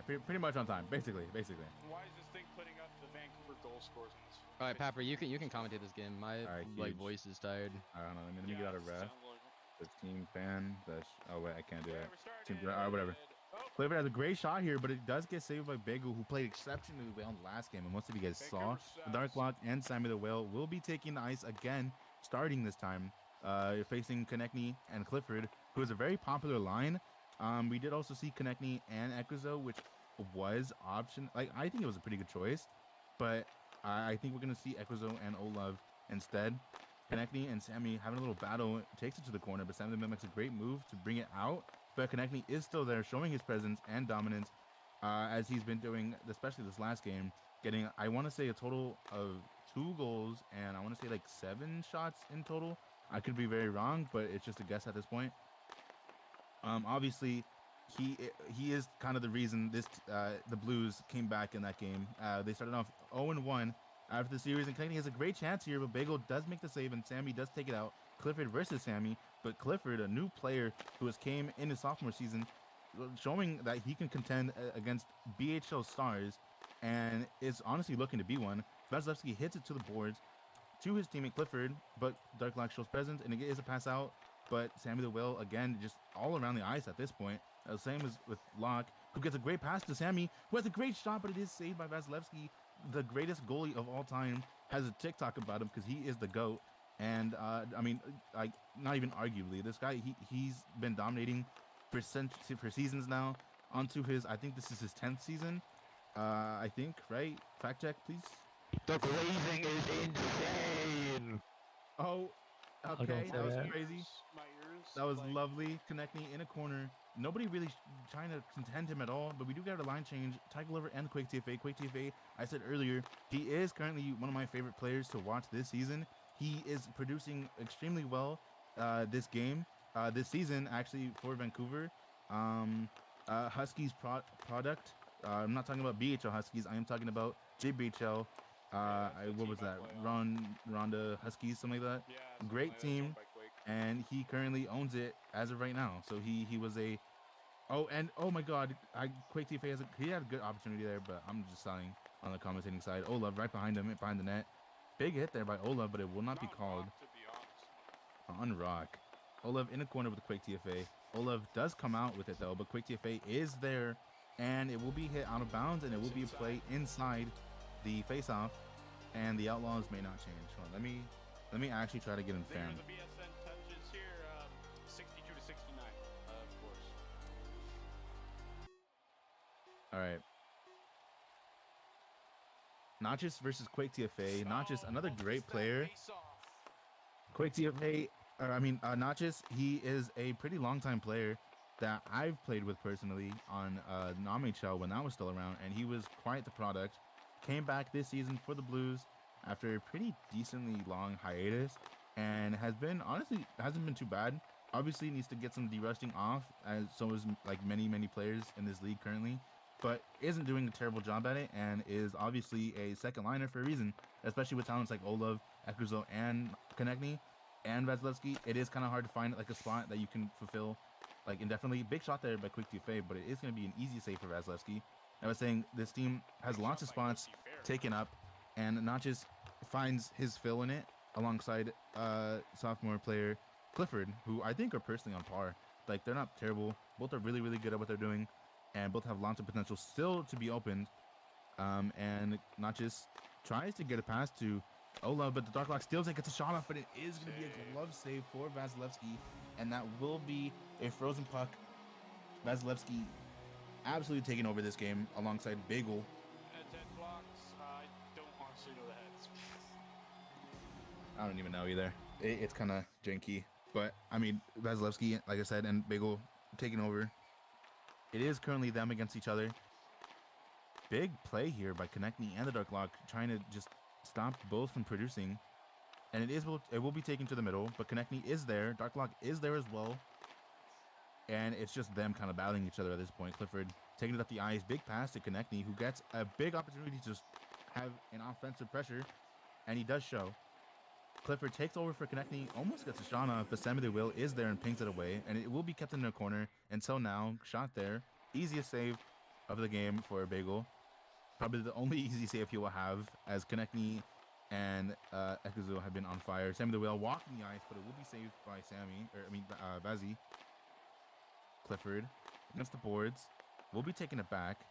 pretty much on time, basically. Why is this thing putting up the Vancouver goal scores on this? All right, Papper, you can commentate this game. My All right, like huge. voice is tired. I don't know. Let me get out of ref. sounds like it. 15 fan. Oh wait, I can't do Yeah, that. we're started. Team, all right, whatever. Oh, Clifford has a great shot here, but it does get saved by Bagel, who played exceptionally well in the last game. And most of you guys saw, the Dark Lock and Sammy the Whale will be taking the ice again, starting this time, facing Konechny and Clifford, who is a very popular line. We did also see Konechny and Equizo, which was option. Like, I think it was a pretty good choice, but I think we're going to see Equizo and Olav instead. Konechny and Sammy having a little battle, takes it to the corner, but Sammy makes a great move to bring it out. But Konechny is still there, showing his presence and dominance, as he's been doing, especially this last game, getting, I want to say, a total of 2 goals, and I want to say like 7 shots in total. I could be very wrong, but it's just a guess at this point. Obviously, he is kind of the reason the Blues came back in that game. They started off 0-1 after the series, and Konechny has a great chance here, but Bagel does make the save, and Sammy does take it out. Clifford versus Sammy, but Clifford, a new player who came in his sophomore season, showing that he can contend against BHL stars, and is honestly looking to be one. Vasilevsky hits it to the boards to his teammate Clifford, but Dark Lock shows presence, and it is a pass out. But Sammy the Whale, again, just all around the ice at this point. Same as with Locke, who gets a great pass to Sammy, who has a great shot, but it is saved by Vasilevsky. The greatest goalie of all time, has a TikTok about him because he is the GOAT. And, I mean, like, not even arguably. This guy, he's been dominating for seasons now. Onto his, I think this is his 10th season. I think, right? Fact check, please. The glazing is insane. Oh, okay, that was crazy. My ears. That was lovely. Konechny in a corner. Nobody really trying to contend him at all, but we do get a line change. Tiger Lover and Quake TFA. Quake TFA, I said earlier, he is currently one of my favorite players to watch this season. He is producing extremely well this season, actually, for Vancouver. Huskies product. I'm not talking about BHL Huskies. I am talking about JBHL. What was that? Ronda Huskies, something like that. Yeah, great team, and he currently owns it as of right now. So he was a oh my god, Quake TFA he had a good opportunity there, but I'm just selling on the commentating side. Olav right behind him, behind the net. Big hit there by Olav, but it will not be called on Rock. Olav in a corner with Quake TFA. Olav does come out with it though, but Quake TFA is there, and it will be hit out of bounds, and it will be a play inside the face-off, and the Outlaws may not change. Hold on, let me actually try to get him fan. The BSN touches here, 62 to 69, of course. All right. Notches versus Quake TFA. Notches, another great player. Quake TFA, Notches, he is a pretty long-time player that I've played with personally on non-HL when that was still around, and he was quite the product. Came back this season for the Blues after a pretty decently long hiatus, and has been, honestly, hasn't been too bad. Obviously needs to get some de-rusting off, as so is like many players in this league currently, but isn't doing a terrible job at it, and is obviously a second liner for a reason, especially with talents like Olav, Equizo, and Konechny, and Vasilevsky. It is kind of hard to find like a spot that you can fulfill like indefinitely. Big shot there by Quick TFA, but it is going to be an easy save for Vasilevsky. I was saying this team has lots of spots taken up, and not just finds his fill in it alongside sophomore player Clifford, who I think are personally on par. Like, they're not terrible. Both are really good at what they're doing, and both have lots of potential still to be opened. And not just tries to get a pass to Olav, but the Dark Lock steals it, gets a shot off, but it is going to be a glove save for Vasilevsky, and that will be a frozen puck. Vasilevsky absolutely taking over this game alongside Bagel. At 10 blocks, I don't honestly know the heads. I don't even know either. It's kind of janky, but I mean, Vasilevsky, like I said, and Bagel taking over. It is currently them against each other. Big play here by Konechny and the Dark Lock, trying to just stop both from producing. And it will be taken to the middle, but Konechny is there. Dark Lock is there as well. And it's just them kind of battling each other at this point. Clifford taking it up the ice. Big pass to Konechny, who gets a big opportunity to just have an offensive pressure. And he does show. Clifford takes over for Konechny, almost gets a shot off, but Sammy the Will is there and pings it away. And it will be kept in their corner until now. Shot there. Easiest save of the game for Bagel. Probably the only easy save he will have, as Konechny and Ekuzo have been on fire. Sammy the Whale walking the ice, but it will be saved by Vazzy. Clifford against the boards. Will be taking it back.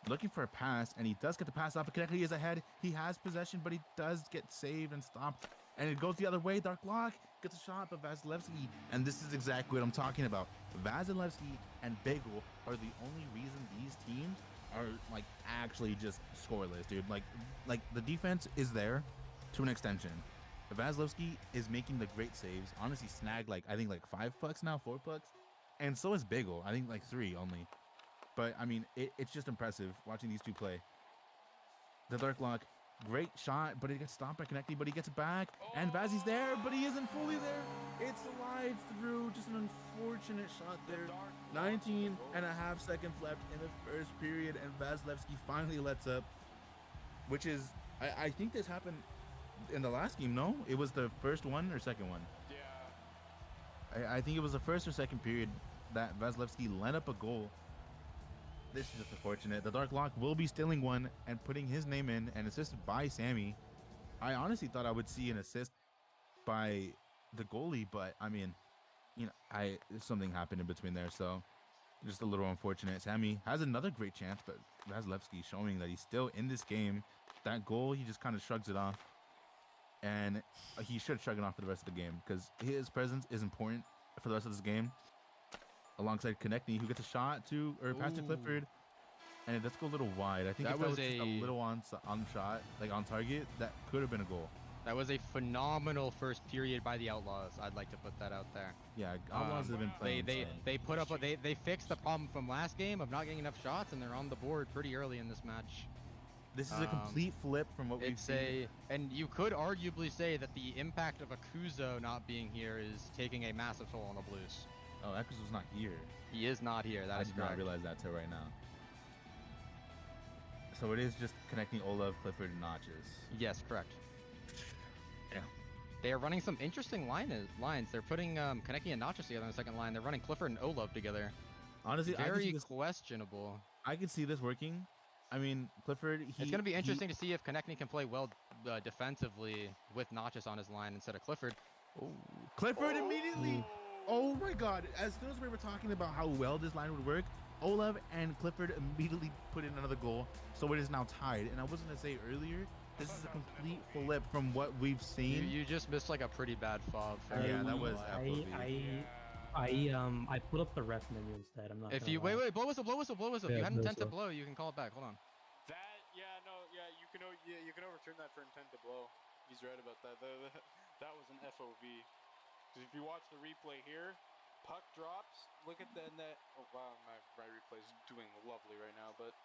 Looking for a pass, and he does get the pass off. But Konechny is ahead. He has possession, but he does get saved and stopped. And it goes the other way. Dark Block gets a shot, but Vasilevsky. And this is exactly what I'm talking about. Vasilevsky and Bagel are the only reason these teams are like actually just scoreless, dude. Like the defense is there to an extension. Vasilevsky is making the great saves. Honestly, snagged I think 5 pucks now, 4 pucks, and so is Bagel. I think 3 only. But I mean, it's just impressive watching these two play. The Dark Lock, great shot, but it gets stopped by Konechny, but he gets it back, and Vazzy's there, but he isn't fully there. It's slide through, just an unfortunate shot there. 19 and a half seconds left in the first period, and Vasilevsky finally lets up, which is, I think this happened in the last game, no? It was the first one or second one? Yeah. I think it was the first or second period that Vasilevsky let up a goal. This is just unfortunate. The Dark Lock will be stealing one and putting his name in, and assisted by Sammy. I honestly thought I would see an assist by the goalie, but I mean, you know, something happened in between there, so just a little unfortunate. Sammy has another great chance, but Vasilevsky showing that he's still in this game. That goal, he just kind of shrugs it off, and he should shrug it off for the rest of the game because his presence is important for the rest of this game. Alongside Konechny, who gets a shot to, or pass to Clifford, and it does go a little wide. I think if that was just a little on shot, like on target, that could have been a goal. That was a phenomenal first period by the Outlaws. I'd like to put that out there. Yeah, Outlaws have been playing. They put up they fixed the problem from last game of not getting enough shots, and they're on the board pretty early in this match. This is a complete flip from what we've seen. And you could arguably say that the impact of Akuzo not being here is taking a massive toll on the Blues. Oh, Ekuzo's not here. He is not here. That is I did correct. not realize that till right now. So it is just connecting Olav, Clifford, and Notches. Yes, correct. Yeah. They are running some interesting lines. They're putting Konechny and Notches together on the second line. They're running Clifford and Olav together. Honestly, very questionable. I could see this working. I mean, Clifford. It's going to be interesting to see if Konechny can play well defensively with Notches on his line instead of Clifford. Ooh. Clifford immediately. Oh my God! As soon as we were talking about how well this line would work, Olav and Clifford immediately put in another goal, so it is now tied. And I was gonna say earlier, this is a complete flip from what we've seen. You just missed like a pretty bad fob. Yeah, that was. I put up the ref menu instead. I'm not. If you wait, blow whistle. If you have intent to blow, you can call it back. Hold on. You can overturn that for intent to blow. He's right about that. That was an FOV. Because if you watch the replay here, puck drops. Look at that. Oh wow, my replay is doing lovely right now, but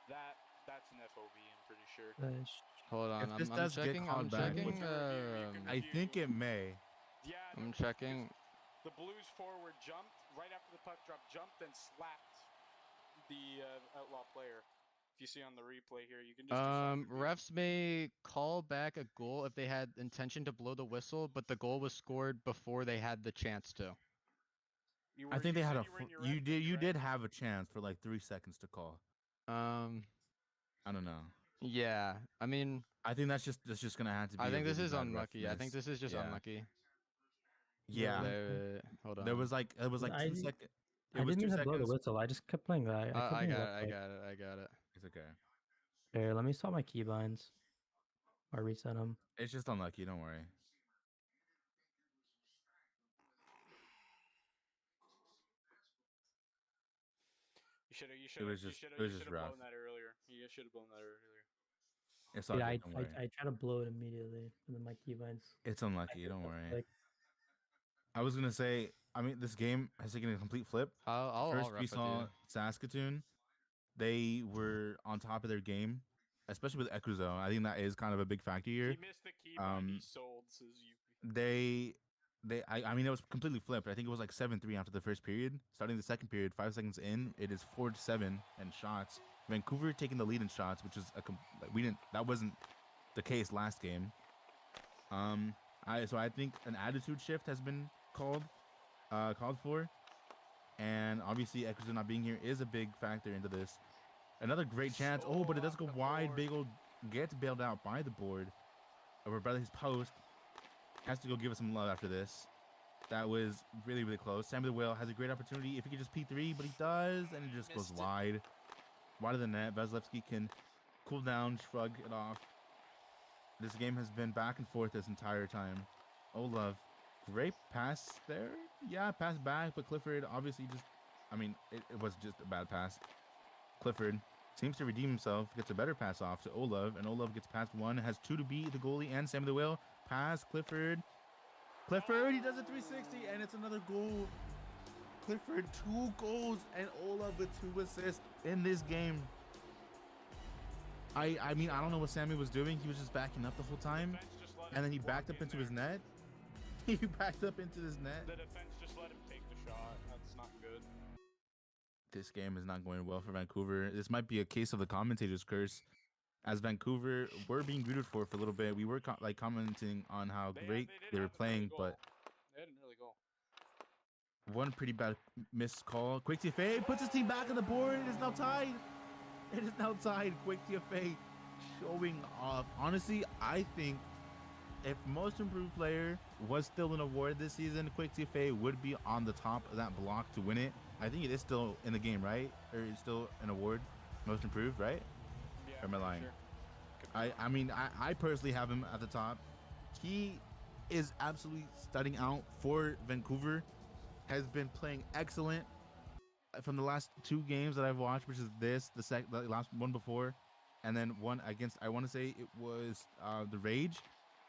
that's an FOV. I'm pretty sure. Hold on, I'm checking. I think it may. Yeah, I'm checking. The Blues forward jumped right after the puck drop, jumped and slapped the Outlaw player. If you see on the replay here, you can just refs may call back a goal if they had intention to blow the whistle, but the goal was scored before they had the chance to. I think they had you did have a chance for like 3 seconds to call. I don't know. Yeah, I mean, I think that's just gonna have to be. I think this is unlucky. I think this is just unlucky. Yeah. Hold on. It was like 2 seconds. I didn't even blow the whistle. I just kept playing that. I got it. It's okay. Here, let me swap my keybinds or reset them. It's just unlucky. Don't worry. You should have blown that earlier. You should have blown that earlier. It's all yeah, good, I try to blow it immediately, and then my keybinds. It's unlucky. Don't worry. I was gonna say, I mean, this game has taken a complete flip. First, we saw Saskatoon. They were on top of their game, especially with Ekuzo. I think that is kind of a big factor here. He missed the keybind. He sold, says Youppi. I mean, it was completely flipped. I think it was like 7-3 after the first period. Starting the second period, 5 seconds in, it is 4-7 and shots. Vancouver taking the lead in shots, which is that wasn't the case last game. So I think an attitude shift has been called for. And obviously, Eckerson not being here is a big factor into this. Another great chance. Oh, but it does go wide. Bagel gets bailed out by the board over by his post. Has to go give us some love after this. That was really, really close. Sammy the Whale has a great opportunity if he could just P3, but he does, and it just goes wide. Wide of the net. Vasilevsky can cool down, shrug it off. This game has been back and forth this entire time. Olov, great pass there. Yeah, pass back, but Clifford obviously just, I mean, it was just a bad pass. Clifford seems to redeem himself, gets a better pass off to Olov, and Olov gets past one, has two to beat the goalie and Sammy the Whale. Pass, Clifford. Clifford, he does a 360, and it's another goal. Clifford, 2 goals, and Olov with 2 assists in this game. I mean, I don't know what Sammy was doing. He was just backing up the whole time, and then he backed up into his net. He backed up into his net. The defense just let him take the shot. That's not good. This game is not going well for Vancouver. This might be a case of the commentator's curse. As Vancouver were being rooted for a little bit, we were commenting on how great they were playing, but they didn't really go. One pretty bad missed call. Quick TFA puts his team back on the board. It is now tied. It is now tied. Quick TFA showing off. Honestly, I think if most improved player was still an award this season, Quick TFA would be on the top of that block to win it. I think it is still in the game, right? Or it's still an award, most improved, right? Yeah, or am I lying? Sure. I mean, I personally have him at the top. He is absolutely studying out for Vancouver. Has been playing excellent from the last 2 games that I've watched, which is the last one before, and then one against, I want to say it was the Rage.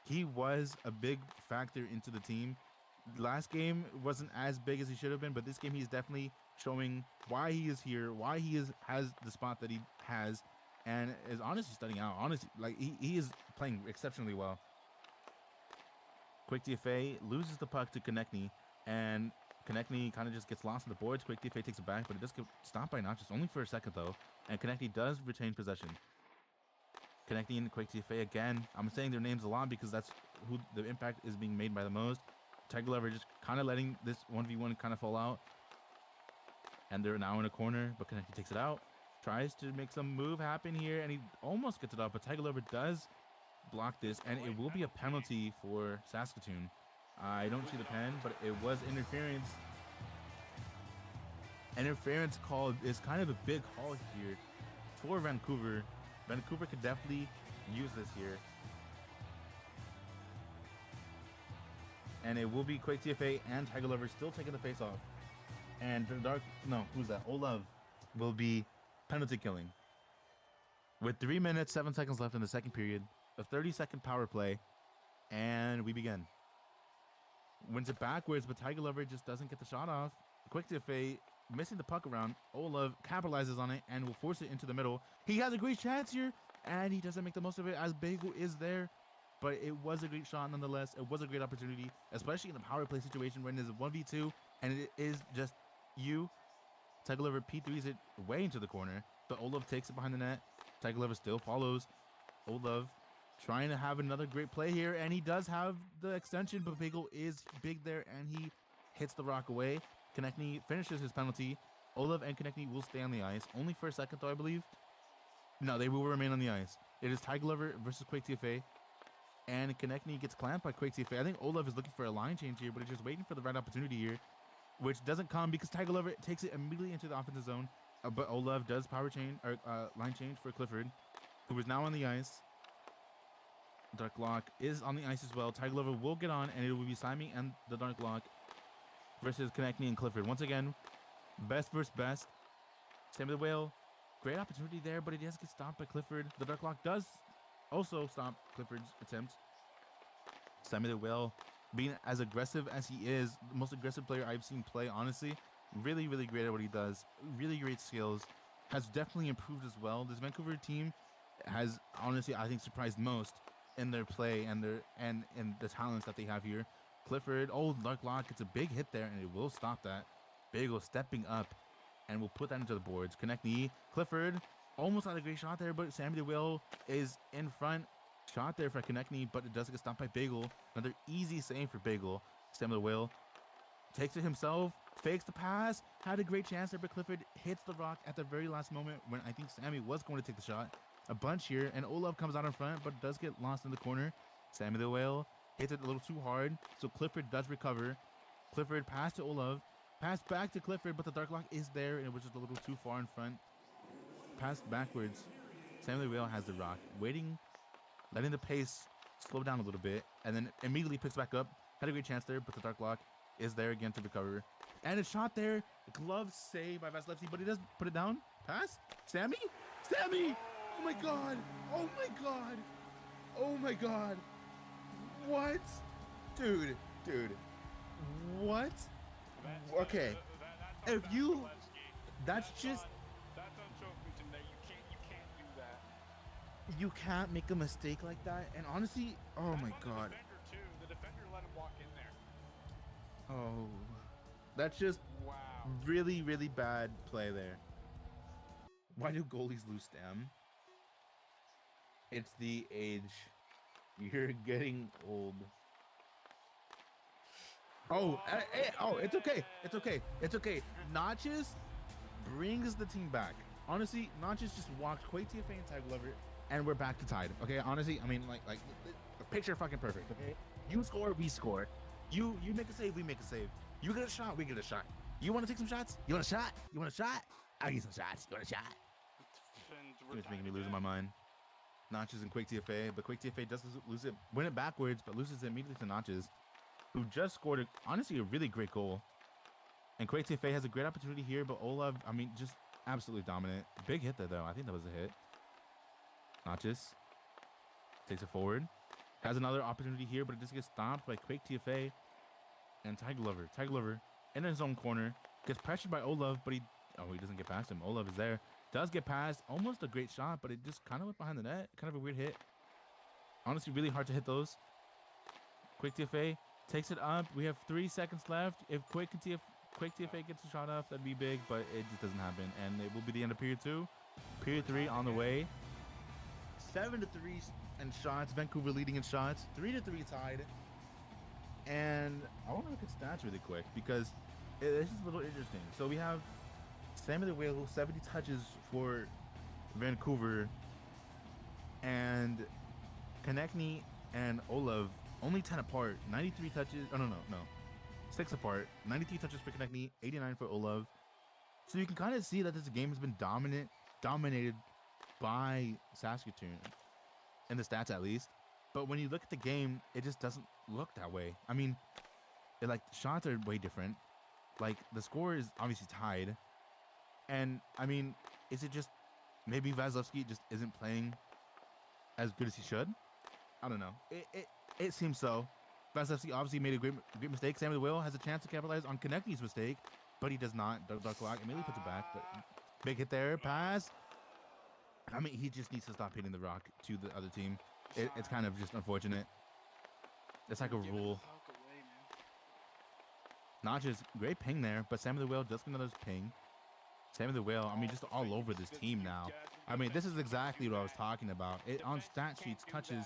He was a big factor into the team. Last game wasn't as big as he should have been, but this game he's definitely showing why he is here, why he has the spot that he has, and is honestly studying out. Honestly, like he is playing exceptionally well. Quick DFA loses the puck to Konechny, and Konechny kind of just gets lost on the boards. Quick DFA takes it back, but it does get stopped by Notches only for a second though, and Konechny does retain possession. Konechny and Quick DFA again. I'm saying their names a lot because that's who the impact is being made by the most. Tiger Lover just kind of letting this 1v1 kind of fall out, and they're now in a corner, but Konechny takes it out, tries to make some move happen here, and he almost gets it up, but Tiger Lover does block this, and it will be a penalty for Saskatoon. I don't see the pen, but it was interference. Interference call is kind of a big haul here for Vancouver. Vancouver could definitely use this here. And it will be Quake TFA and Tiger Lover still taking the face off. And who's that? Olov will be penalty killing. With 3 minutes, 7 seconds left in the second period, a 30-second power play, and we begin. Wins it backwards, but Tiger Lover just doesn't get the shot off. Quick TFA missing the puck around. Olov capitalizes on it and will force it into the middle. He has a great chance here, and he doesn't make the most of it as Bagel is there. But it was a great shot nonetheless. It was a great opportunity, especially in the power play situation when it is a 1v2 and it is just you. Tiger Lover P3s it way into the corner, but Olov takes it behind the net. Tiger Lover still follows. Olov trying to have another great play here, and he does have the extension, but Bagel is big there, and he hits the rock away. Konechny finishes his penalty. Olov and Konechny will stay on the ice, only for a second though, I believe. No, they will remain on the ice. It is Tiger Lover versus Quake TFA, and Konechny gets clamped by Quake TFA. I think Olov is looking for a line change here, but he's just waiting for the right opportunity here, which doesn't come because Tiger Lover takes it immediately into the offensive zone. But Olov does line change for Clifford, who is now on the ice. Dark Lock is on the ice as well. Tiger Lover will get on, and it will be Simon and the Dark Lock versus Konechny and Clifford. Once again, best versus best. Same with the Whale. Great opportunity there, but it does get stopped by Clifford. The Dark Lock does also stop Clifford's attempt. Simon the Whale being as aggressive as he is, the most aggressive player I've seen play, honestly. Really, really great at what he does. Really great skills. Has definitely improved as well. This Vancouver team has, honestly, I think, surprised most in their play and in the talents that they have here. Clifford, Dark Lock, it's a big hit there, and it will stop that. Bagel stepping up, and we'll put that into the boards. Konechny, Clifford, almost had a great shot there, but Sammy the Whale is in front. Shot there for Konechny, but it does get stopped by Bagel. Another easy save for Bagel. Sammy the Whale takes it himself, fakes the pass, had a great chance there, but Clifford hits the rock at the very last moment when I think Sammy was going to take the shot. A bunch here, and Olaf comes out in front, but does get lost in the corner. Sammy the Whale hits it a little too hard, so Clifford does recover. Clifford pass to Olaf, pass back to Clifford, but the Dark Lock is there, and it was just a little too far in front. Pass backwards. Sammy the Whale has the rock, waiting, letting the pace slow down a little bit, and then immediately picks back up. Had a great chance there, but the Dark Lock is there again to recover. And a shot there. Glove save by Vasilevsky, but he does put it down. Pass. Sammy? Sammy! Oh my god! Oh my god! Oh my god! What? Dude. What? Okay. If you... That's just... That's unshown there. You can't do that. You can't make a mistake like that. And honestly, oh my god. The defender let him walk in there. Oh. That's just Wow. really, really bad play there. Why do goalies lose stem? It's the age. You're getting old. Oh, it's okay. It's okay. It's okay. Notches brings the team back. Honestly, Notches just walked Quake TFA and Tag Glover, and we're back to tied. Okay, honestly, I mean, like picture fucking perfect. Okay, you score, we score. You make a save, we make a save. You get a shot, we get a shot. You want to take some shots? You want a shot? You want a shot? I'll get some shots. You want a shot? It's making me lose my mind. Notches and Quake TFA, but Quake TFA does lose it, win it backwards, but loses it immediately to Notches, who just scored, honestly, a really great goal. And Quake TFA has a great opportunity here, but Olaf, I mean, just absolutely dominant. Big hit there, though. I think that was a hit. Notches takes it forward. Has another opportunity here, but it just gets stopped by Quake TFA and Tag Glover in his own corner. Gets pressured by Olaf, but he doesn't get past him. Olaf is there. Does get past. Almost a great shot, but it just kind of went behind the net. Kind of a weird hit. Honestly, really hard to hit those. Quake TFA takes it up. We have 3 seconds left. If Quake TFA gets a shot off, that'd be big, but it just doesn't happen. And it will be the end of period 2. Period 3 on the way. 7-3 in shots. Vancouver leading in shots. 3-3 tied. And I want to look at stats really quick because this is a little interesting. So we have Sammy the Whale, 70 touches for Vancouver, and Konechny and Olaf only 10 apart. 93 touches. Oh, no. 6 apart. 93 touches for Konechny, 89 for Olaf. So you can kind of see that this game has been dominated by Saskatoon, in the stats at least. But when you look at the game, it just doesn't look that way. I mean, the shots are way different. Like, the score is obviously tied. And, I mean, is it just maybe Vasilevsky just isn't playing as good as he should? I don't know. It seems so. Vasilevsky obviously made a great mistake. Sammy the Whale has a chance to capitalize on Konechny's mistake, but he does not. Dark Lock immediately puts it back. But big hit there. Pass. I mean, he just needs to stop hitting the rock to the other team. It's kind of just unfortunate. It's like a rule. Notches, great ping there, but Sammy the Whale does get another ping. Sammy the Whale, I mean, just all over this team now. I mean, this is exactly what I was talking about. On stat sheets, touches,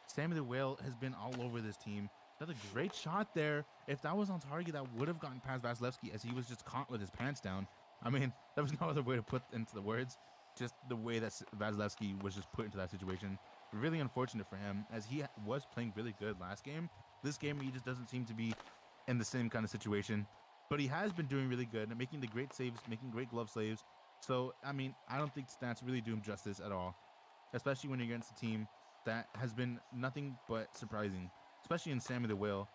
Sammy the Whale has been all over this team. Another great shot there. If that was on target, that would have gotten past Vasilevsky as he was just caught with his pants down. I mean, there was no other way to put into the words. Just the way that Vasilevsky was just put into that situation. Really unfortunate for him, as he was playing really good last game. This game, he just doesn't seem to be in the same kind of situation. But he has been doing really good and making the great saves, making great glove saves. So, I mean, I don't think stats really do him justice at all. Especially when you're against a team that has been nothing but surprising. Especially in Sammy the Whale,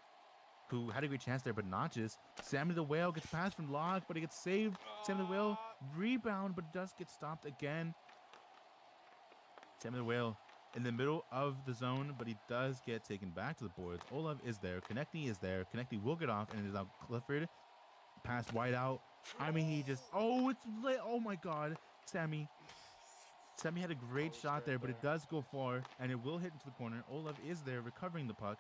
who had a great chance there, but Notches. Sammy the Whale gets passed from Locke, but he gets saved. Sammy the Whale, rebound, but does get stopped again. Sammy the Whale in the middle of the zone, but he does get taken back to the boards. Olaf is there. Konechny is there. Konechny will get off, and it is now Clifford. Pass wide out. I mean, he just... Oh, it's lit. Oh, my God. Sammy had a great shot there, but it does go far, and it will hit into the corner. Olaf is there, recovering the puck.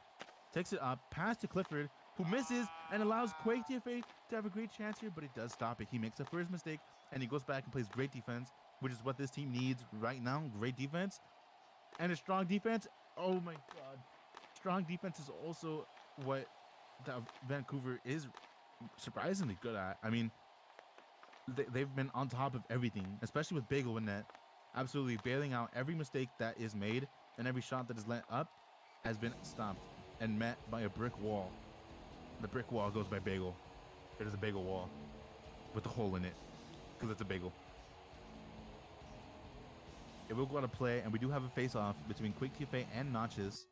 Takes it up. Pass to Clifford, who misses and allows Quake TFA to have a great chance here, but it does stop it. He makes a first mistake, and he goes back and plays great defense, which is what this team needs right now. Great defense. And a strong defense. Oh, my God. Strong defense is also what Vancouver is surprisingly good at. I mean, they've been on top of everything, especially with Bagel in net. Absolutely bailing out every mistake that is made, and every shot that is let up has been stopped and met by a brick wall. The brick wall goes by Bagel. It is a bagel wall with a hole in it because it's a bagel. It will go out of play, and we do have a face-off between Quick TFA and Notches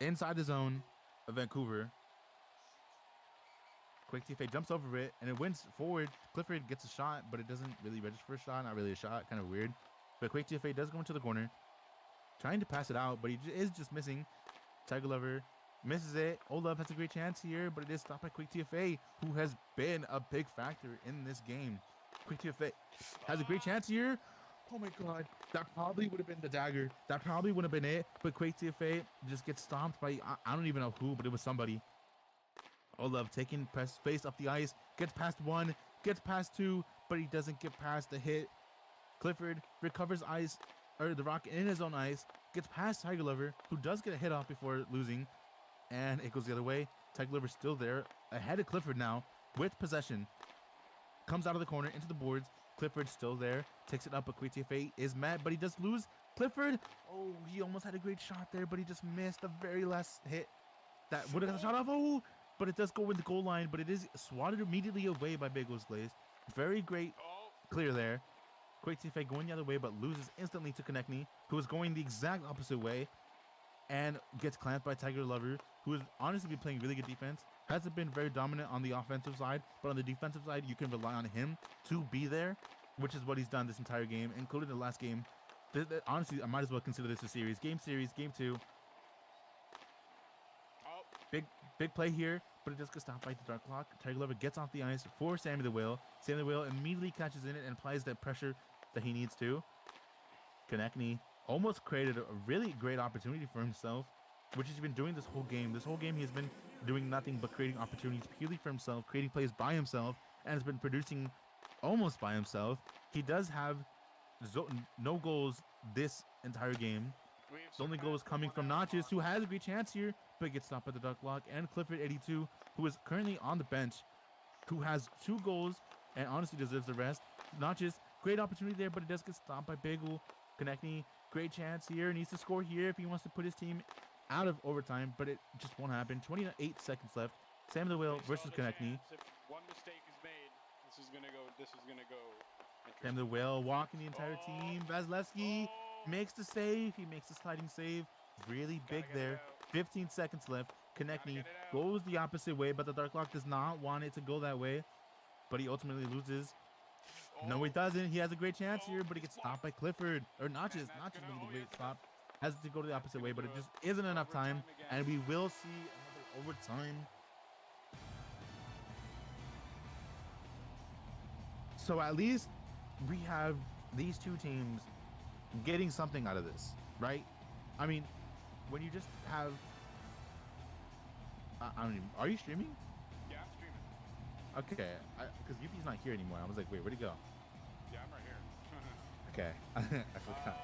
inside the zone of Vancouver. Quick TFA jumps over it, and it wins forward. Clifford gets a shot, but it doesn't really register for a shot. Not really a shot. Kind of weird. But Quick TFA does go into the corner, trying to pass it out, but he is just missing. Tiger Lover misses it. Olaf has a great chance here, but it is stopped by Quick TFA, who has been a big factor in this game. Quick TFA has a great chance here. Oh my god. That probably would have been the dagger. That probably would have been it. But Quick TFA just gets stomped by, I don't even know who, but it was somebody. Olaf taking space up the ice. Gets past one. Gets past two. But he doesn't get past the hit. Clifford recovers ice, or the rock in his own ice. Gets past Tiger Lover, who does get a hit off before losing. And it goes the other way. Tiger Lover's still there. Ahead of Clifford now with possession. Comes out of the corner into the boards. Clifford still there. Takes it up, but Quick TFA is mad, but he does lose. Clifford, oh, he almost had a great shot there, but he just missed the very last hit. That would have got the shot off. Oh, but it does go in the goal line, but it is swatted immediately away by Bagel's Glaze. Very great clear there. Quick TFA going the other way, but loses instantly to Konechny, who is going the exact opposite way and gets clamped by Tiger Lover, who has honestly been playing really good defense. Hasn't been very dominant on the offensive side, but on the defensive side, you can rely on him to be there, which is what he's done this entire game, including the last game. Honestly, I might as well consider this a series. Game 2. Big play here, but it just gets stopped by the Dark Clock. Tiger Lover gets off the ice for Sammy the Whale. Sammy the Whale immediately catches in it and applies that pressure that he needs to. Konechny almost created a really great opportunity for himself, which he's been doing this whole game. This whole game, he's been doing nothing but creating opportunities purely for himself, creating plays by himself, and has been producing almost by himself. He does have no goals this entire game. The only goal is coming from Notches, who has a great chance here, but gets stopped by the Dark Lock, and Clifford 82, who is currently on the bench, who has 2 goals and honestly deserves the rest. Notches, great opportunity there, but it does get stopped by Bagel. Konechny, great chance here, needs to score here if he wants to put his team out of overtime, but it just won't happen. 28 seconds left. Sam the Whale versus Konechny. If one mistake is made, this is gonna go. Sam the Whale walking the entire team. Vasilevsky makes the save. He makes the sliding save. Really big there. 15 seconds left. Konechny goes the opposite way, but the Dark Lock does not want it to go that way. But he ultimately loses. No, he doesn't. He has a great chance here, but he gets stopped by Clifford. Or Notches. Notches making the great stop. Has to go to the opposite way, but it just isn't enough time. And we will see another overtime. So at least we have these two teams getting something out of this, right? I mean, when you just have... I don't even... Are you streaming? Yeah, I'm streaming. Okay, because Youppi's not here anymore. I was like, wait, where'd he go? Yeah, I'm right here. Okay, I forgot.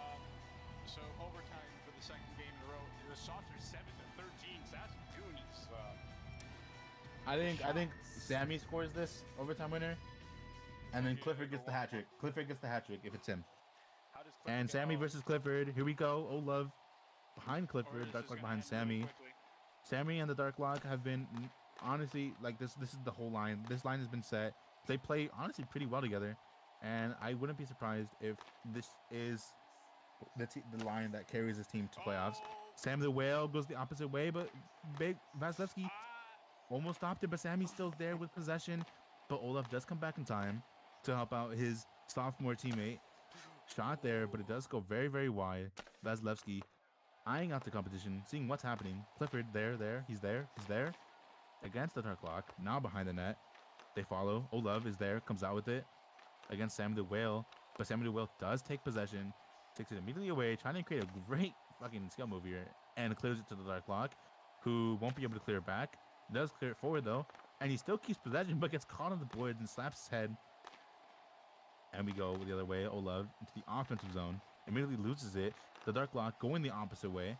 So overtime for the second game in a row. The shots are 7-13. Saskatoon is. I think Sammy scores this overtime winner, and then Clifford gets the hat trick. Clifford gets the hat trick if it's him. How does Clifford And get Sammy home? versus Clifford. Here we go. Olaf behind Or Clifford. is Dark this Lock gonna behind end really Sammy. quickly? Sammy and the Dark Lock have been honestly like this. This is the whole line. This line has been set. They play honestly pretty well together, and I wouldn't be surprised if this is the line that carries this team to playoffs. Sam the Whale goes the opposite way, but big Vasilevsky almost stopped it, but Sammy's still there with possession. But Olaf does come back in time to help out his sophomore teammate. Shot there, but it does go very, very wide. Vasilevsky eyeing out the competition, seeing what's happening. Clifford, he's there. Against the Dark Lock, now behind the net. They follow. Olaf is there, comes out with it against Sammy the Whale. But Sammy the Whale does take possession, takes it immediately away, trying to create a great fucking skill move here, and clears it to the Dark Lock, who won't be able to clear it back. Does clear it forward though, and he still keeps possession, but gets caught on the boards and slaps his head. And we go the other way. Olaf into the offensive zone, immediately loses it. The Dark Lock going the opposite way.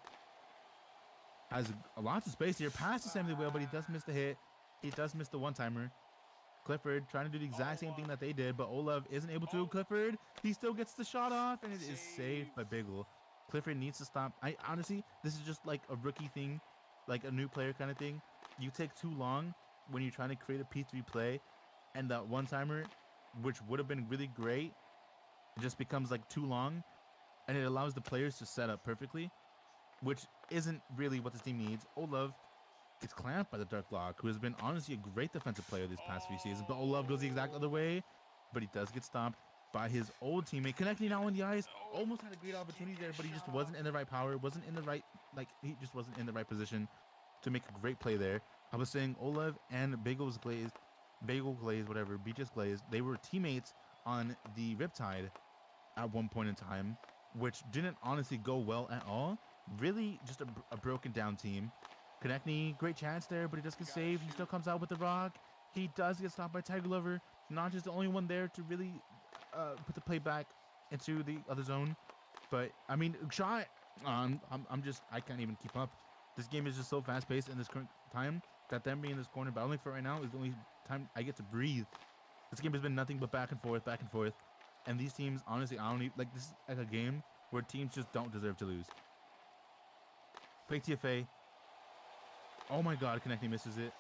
Has lots of space here, passes Sammy the Whale, but he does miss the hit. He does miss the one-timer. Clifford trying to do the exact same thing that they did, but Olav isn't able to. Clifford, he still gets the shot off, and it is saved by Bagel. Clifford needs to stop. I honestly, this is just like a rookie thing, like a new player kind of thing. You take too long when you're trying to create a P3 play, and that one-timer, which would have been really great, it just becomes like too long, and it allows the players to set up perfectly, which isn't really what this team needs. Olav gets clamped by the Dark Block, who has been honestly a great defensive player these past few seasons, but Olav goes the exact other way, but he does get stopped by his old teammate. Connecting now on the ice, almost had a great opportunity there, but he just wasn't in the right power, wasn't in the right, he just wasn't in the right position to make a great play there. I was saying Olav and Bagel Glaze, whatever, Beaches Glaze, they were teammates on the Riptide at one point in time, which didn't honestly go well at all. Really just a broken down team. Konechny, great chance there, but he does get saved. He still comes out with the rock. He does get stopped by Tiger Lover. Not just the only one there to really put the play back into the other zone. But I mean, shot. I can't even keep up. This game is just so fast paced in this current time that them being in this corner battling for right now is the only time I get to breathe. This game has been nothing but back and forth, and these teams, honestly, I don't even like. This is like a game where teams just don't deserve to lose. Play TFA. Oh my God, Konechny misses it.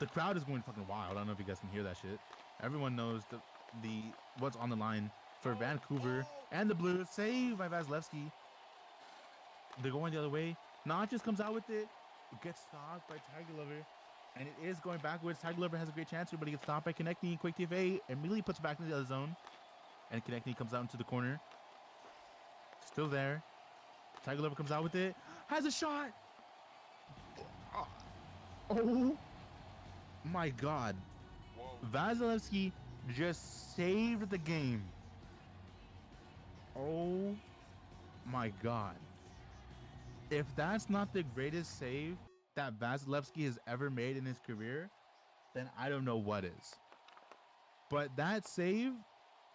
The crowd is going fucking wild. I don't know if you guys can hear that shit. Everyone knows the what's on the line for Vancouver and the Blues. Save by Vasilevsky. They're going the other way. Not just comes out with it. Gets stopped by Tiger Lover. And it is going backwards. Tiger Lover has a great chance here, but he gets stopped by Konechny. Quick TFA immediately puts it back into the other zone. And Konechny comes out into the corner. Still there. Tiger Lover comes out with it. Has a shot. Oh my God. Vasilevsky just saved the game. Oh my God. If that's not the greatest save that Vasilevsky has ever made in his career, then I don't know what is. But that save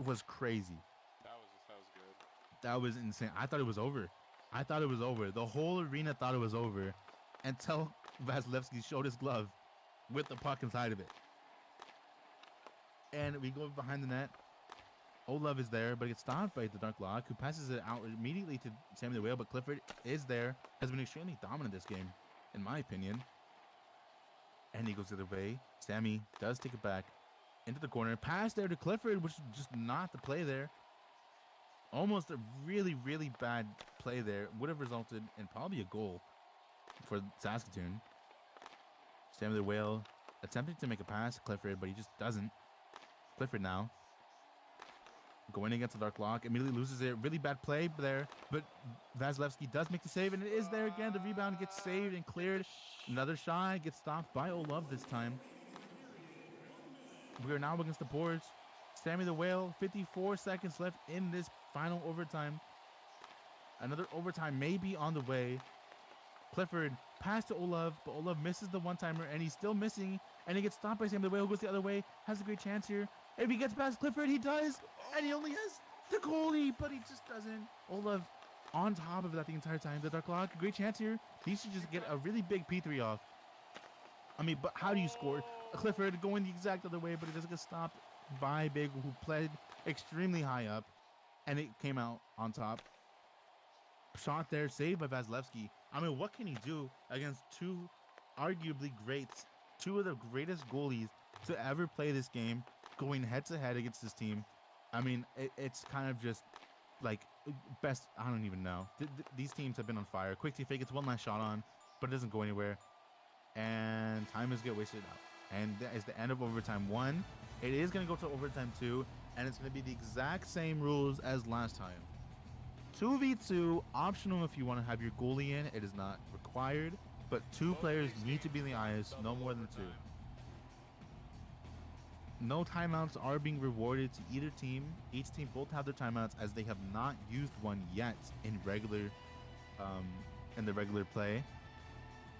was crazy. That was good. That was insane. I thought it was over. The whole arena thought it was over until Vasilevsky showed his glove with the puck inside of it. And we go behind the net. Olav is there, but he gets stopped by the Dark Lock, who passes it out immediately to Sammy the Whale, but Clifford is there, has been extremely dominant this game, in my opinion. And he goes the other way. Sammy does take it back into the corner. Pass there to Clifford, which is just not the play there. Almost a really, really bad play there. Would have resulted in probably a goal for Saskatoon. Sammy the Whale attempting to make a pass to Clifford, but he just doesn't. Clifford now going against the Dark Lock, immediately loses it. Really bad play there, but Vasilevsky does make the save, and it is there again. The rebound gets saved and cleared. Another shot gets stopped by Olav this time. We are now against the boards. Sammy the Whale, 54 seconds left in this final overtime. Another overtime may be on the way. Clifford pass to Olav, but Olav misses the one-timer, and he's still missing, and he gets stopped by Sammy the Whale, who goes the other way, has a great chance here. If he gets past Clifford, he does, and he only has the goalie, but he just doesn't. Olav on top of that the entire time. The Dark Lock, great chance here. He should just get a really big P3 off. I mean, but how do you score? Clifford going the exact other way, but he doesn't get stopped by Bagel, who played extremely high up, and it came out on top. Shot there, saved by Vasilevsky. I mean, what can he do against two arguably greats, two of the greatest goalies to ever play this game, going head-to-head against this team? I mean, it's kind of just like best. I don't even know. These teams have been on fire. Quick TFA gets one last shot on, but it doesn't go anywhere, and time is get wasted out. And that is the end of overtime 1. It is going to go to overtime 2, and it's going to be the exact same rules as last time. 2v2, optional if you want to have your goalie in. It is not required, but 2 players need to be in the ice, no more than 2. No timeouts are being rewarded to either team. Each team both have their timeouts, as they have not used one yet in the regular play.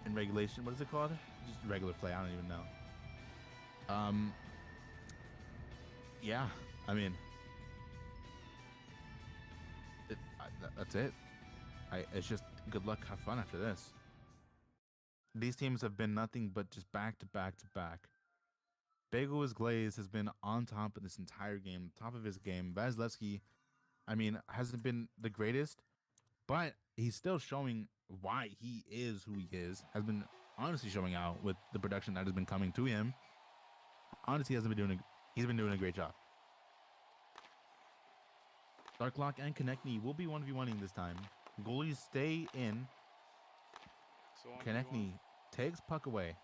In regulation, what is it called? Just regular play, I don't even know. Yeah, I mean, that's it. It's just good luck, have fun after this. These teams have been nothing but just back to back to back. Bagel is Glaze has been on top of this entire game, top of his game. Vasilevsky, I mean, hasn't been the greatest, but he's still showing why he is who he is. Has been honestly showing out with the production that has been coming to him. Honestly, he's been doing a great job. Darklock and Konechny will be 1v1ing this time. Goalies stay in. So Konechny takes puck away.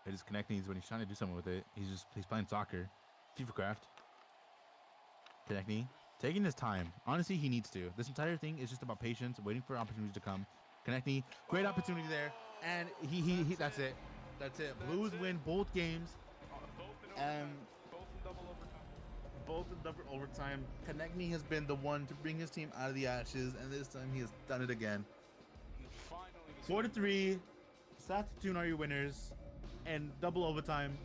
It is Konechny's when he's trying to do something with it. He's playing soccer. FIFA Craft. Konechny taking his time. Honestly, he needs to. This entire thing is just about patience, waiting for opportunities to come. Konechny, great opportunity there, and he that's it. That's it. Blues win both games. And both in double overtime. Konechny has been the one to bring his team out of the ashes, and this time he has done it again. 4-3. Saskatoon are your winners, and double overtime.